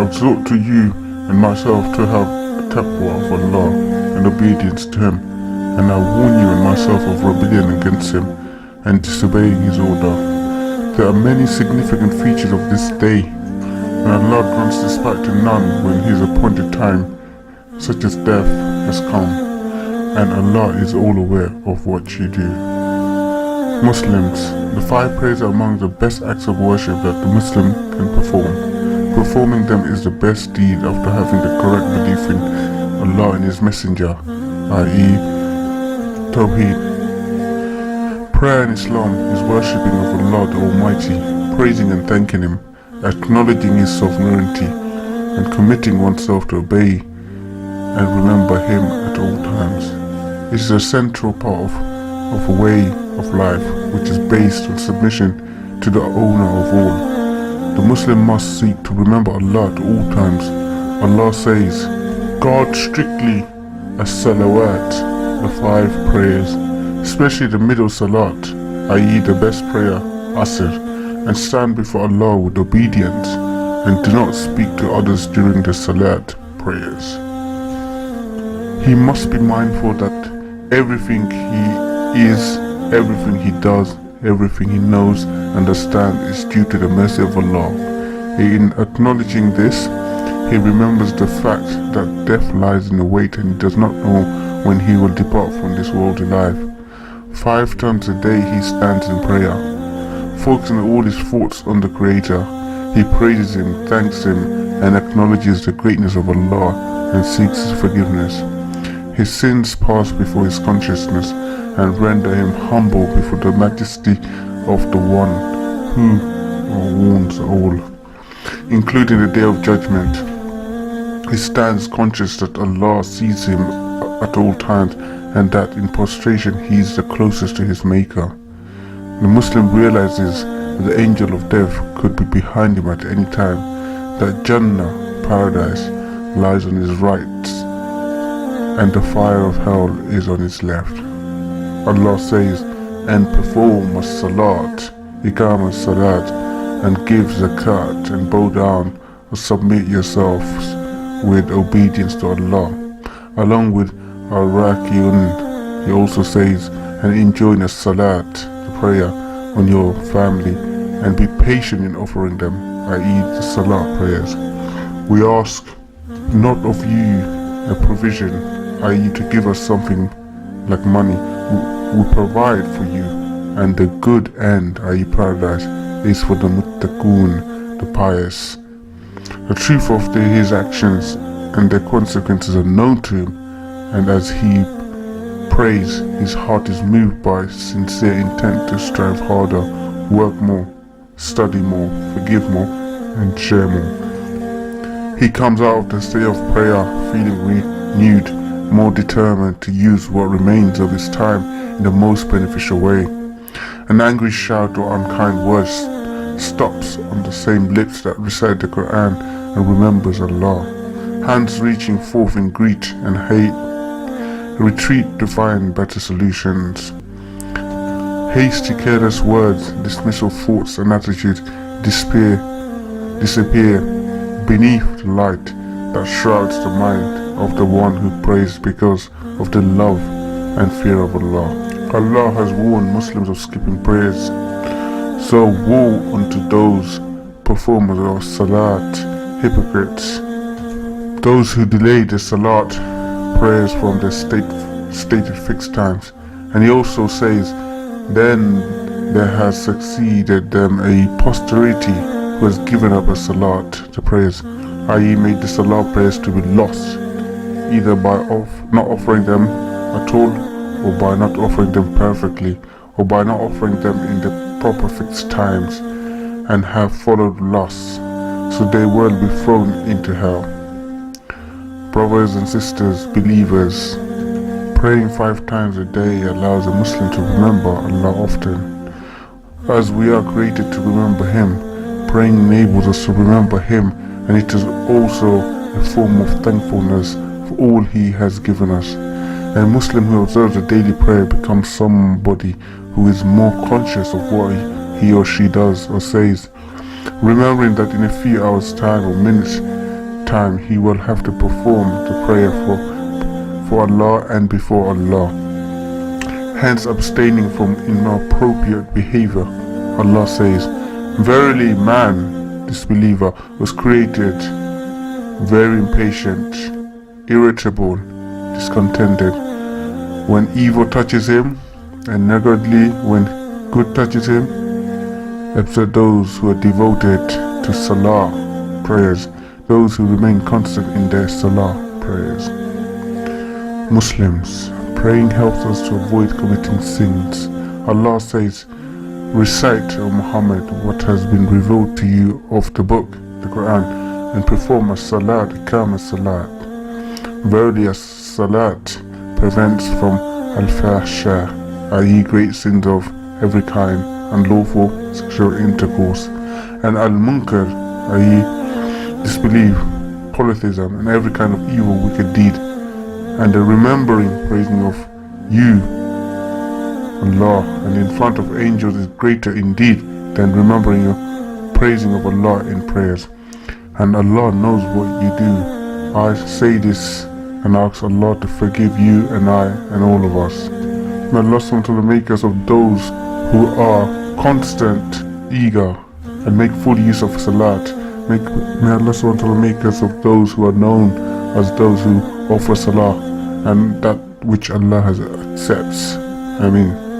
exhort to you and myself to have taqwa of Allah and obedience to Him, and I warn you and myself of rebellion against Him and disobeying His order. There are many significant features of this day, and Allah grants despite to none when His appointed time, such as death, has come, and Allah is all aware of what you do. Muslims, the 5 prayers are among the best acts of worship that the Muslim can perform. Performing them is the best deed after having the correct belief in Allah and His Messenger, i.e. Tawheed. Prayer in Islam is worshipping of Allah the Almighty, praising and thanking Him, acknowledging His sovereignty, and committing oneself to obey and remember Him at all times. It is a central part of a way of life which is based on submission to the owner of all. The Muslim must seek to remember Allah at all times. Allah says, guard strictly as-salawat, the 5 prayers, especially the middle salat, i.e. the best prayer, Asr, and stand before Allah with obedience, and do not speak to others during the salat prayers. He must be mindful that everything he is, everything he does, everything he knows, understands is due to the mercy of Allah. In acknowledging this, he remembers the fact that death lies in the wait and he does not know when he will depart from this worldly life. 5 times a day he stands in prayer, focusing all his thoughts on the Creator. He praises Him, thanks Him, and acknowledges the greatness of Allah and seeks His forgiveness. His sins pass before his consciousness and render him humble before the majesty of the One who warns all, including the Day of Judgment. He stands conscious that Allah sees him at all times and that in prostration he is the closest to his Maker. The Muslim realizes that the angel of death could be behind him at any time, that Jannah, paradise, lies on his right and the fire of hell is on his left. Allah says, and perform as-salat, iqam as-salat, and give zakat, and bow down or submit yourselves with obedience to Allah. Along with al-raki'un, he also says, and enjoin as-salat, the prayer, on your family, and be patient in offering them, i.e. the salat prayers. We ask not of you a provision, i.e. to give us something like money. We provide for you, and the good end, i.e. paradise, is for the muttaqun, the pious. The truth of his actions and their consequences are known to him, and as he prays, his heart is moved by sincere intent to strive harder, work more, study more, forgive more, and share more. He comes out of the state of prayer feeling renewed, more determined to use what remains of his time in the most beneficial way. An angry shout or unkind words stops on the same lips that recite the Quran and remembers Allah. Hands reaching forth in greed and hate retreat to find better solutions. Hasty, careless words, dismissal thoughts and attitudes disappear beneath the light that shrouds the mind of the one who prays because of the love and fear of Allah. Allah has warned Muslims of skipping prayers, so woe unto those performers of salat, hypocrites, those who delay the salat prayers from their stated fixed times. And he also says, then there has succeeded them a posterity who has given up a salat, the prayers, i.e. made the salat prayers to be lost, either by not offering them at all, or by not offering them perfectly, or by not offering them in the proper fixed times, and have followed lusts, so they will be thrown into hell. Brothers and sisters, believers, praying 5 times a day allows a Muslim to remember Allah often. As we are created to remember Him, praying enables us to remember Him, and it is also a form of thankfulness for all He has given us. A Muslim who observes a daily prayer becomes somebody who is more conscious of what he or she does or says, remembering that in a few hours' time or minutes time he will have to perform the prayer for Allah and before Allah, hence abstaining from inappropriate behavior. Allah says, "Verily man, disbeliever, was created very impatient, irritable, discontented, when evil touches him, and niggardly when good touches him, except those who are devoted to Salah prayers, those who remain constant in their Salah prayers." Muslims, praying helps us to avoid committing sins. Allah says, "Recite, O Muhammad, what has been revealed to you of the book, the Quran, and perform a salat, Iqam as-salat. Verily a salat prevents from al-fahsha, i.e. great sins of every kind, unlawful sexual intercourse, and al-munkar, i.e. disbelief, polytheism, and every kind of evil wicked deed, and the remembering, praising of you, Allah, and in front of angels is greater indeed than remembering your praising of Allah in prayers. And Allah knows what you do. I say this and ask Allah to forgive you and I and all of us. May Allah SWT make us of those who are constant, eager, and make full use of Salat. May Allah SWT make us of those who are known as those who offer Salah and that which Allah has accepts. Ameen.